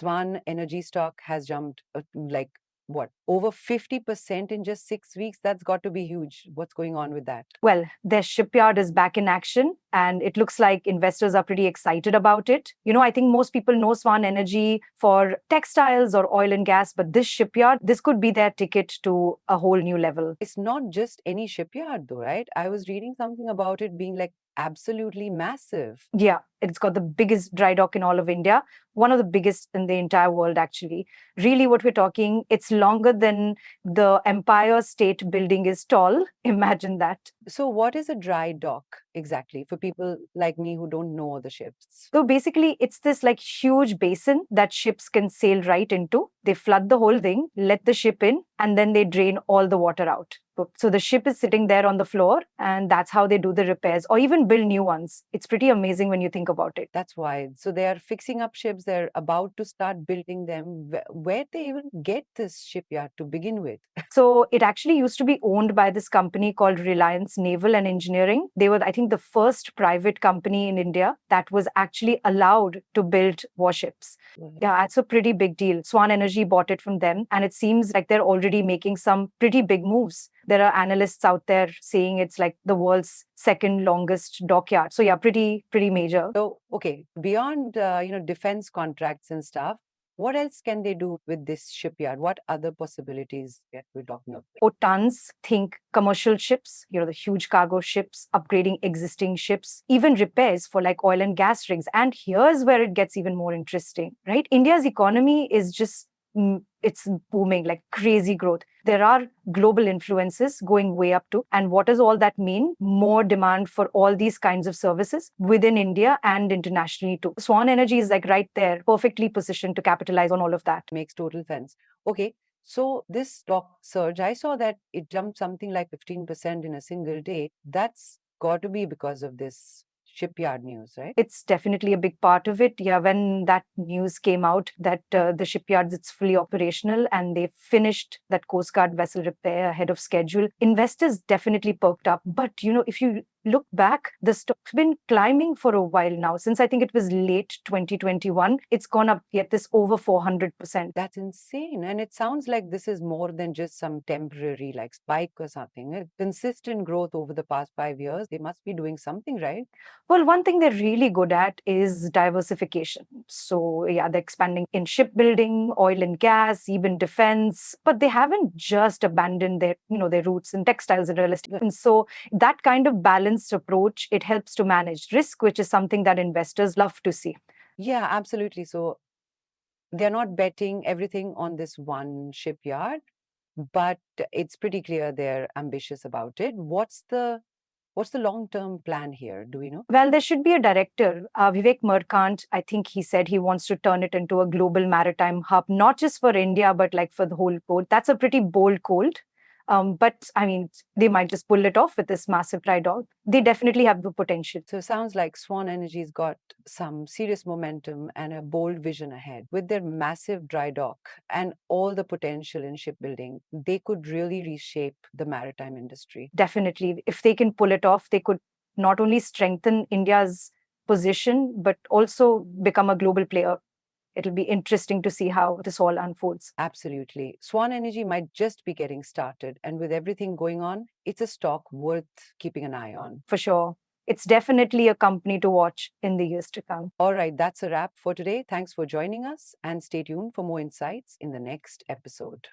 Swan Energy stock has jumped like what, over 50% in just 6 weeks. That's got to be huge. What's going on with that? Well, their shipyard is back in action, and it looks like investors are pretty excited about it. I think most people know Swan Energy for textiles or oil and gas, but this shipyard, this could be their ticket to a whole new level. It's not just any shipyard though, right? I was reading something about it being like absolutely massive. Yeah, it's got the biggest dry dock in all of India, one of the biggest in the entire world, actually. Really, what we're talking, it's longer than the Empire State Building is tall. Imagine that. So, what is a dry dock exactly for people like me who don't know the ships? So basically, it's this like huge basin that ships can sail right into. They flood the whole thing, let the ship in, and then they drain all the water out. So the ship is sitting there on the floor, and that's how they do the repairs or even build new ones. It's pretty amazing when you think about it. That's wild. So they are fixing up ships, they're about to start building them. Where'd they even get this shipyard to begin with? So it actually used to be owned by this company called Reliance Naval and Engineering. They were, I think, the first private company in India that was actually allowed to build warships. Yeah, that's a pretty big deal. Swan Energy bought it from them, and it seems like they're already making some pretty big moves. There are analysts out there saying it's like the world's second longest dockyard. So yeah, pretty major. So, okay, beyond defense contracts and stuff, what else can they do with this shipyard? What other possibilities that we're talking about? Oh, tons. Think commercial ships, the huge cargo ships, upgrading existing ships, even repairs for like oil and gas rigs. And here's where it gets even more interesting, right? India's economy is just it's booming, like crazy growth. There are global influences going way up to. And what does all that mean? More demand for all these kinds of services within India and internationally too. Swan Energy is like right there, perfectly positioned to capitalize on all of that. Makes total sense. Okay. So this stock surge, I saw that it jumped something like 15% in a single day. That's got to be because of this shipyard news, right? It's definitely a big part of it. Yeah, when that news came out that the shipyards, it's fully operational and they finished that Coast Guard vessel repair ahead of schedule, investors definitely perked up. But, if you look back, the stock's been climbing for a while now. Since I think it was late 2021, it's gone up yet this over 400%. That's insane. And it sounds like this is more than just some temporary like spike or something. A consistent growth over the past 5 years. They must be doing something, right? Well, one thing they're really good at is diversification. So, yeah, they're expanding in shipbuilding, oil and gas, even defense, but they haven't just abandoned their roots in textiles and real estate. And so that kind of balanced approach, it helps to manage risk, which is something that investors love to see. Yeah, absolutely. So they're not betting everything on this one shipyard, but it's pretty clear they're ambitious about it. What's the long-term plan here? Do we know? Well, there should be a director, Vivek Merkant. I think he said he wants to turn it into a global maritime hub, not just for India, but like for the whole port. That's a pretty bold goal. But I mean, they might just pull it off with this massive dry dock. They definitely have the potential. So it sounds like Swan Energy's got some serious momentum and a bold vision ahead. With their massive dry dock and all the potential in shipbuilding, they could really reshape the maritime industry. Definitely. If they can pull it off, they could not only strengthen India's position, but also become a global player. It'll be interesting to see how this all unfolds. Absolutely. Swan Energy might just be getting started. And with everything going on, it's a stock worth keeping an eye on. For sure. It's definitely a company to watch in the years to come. All right, that's a wrap for today. Thanks for joining us and stay tuned for more insights in the next episode.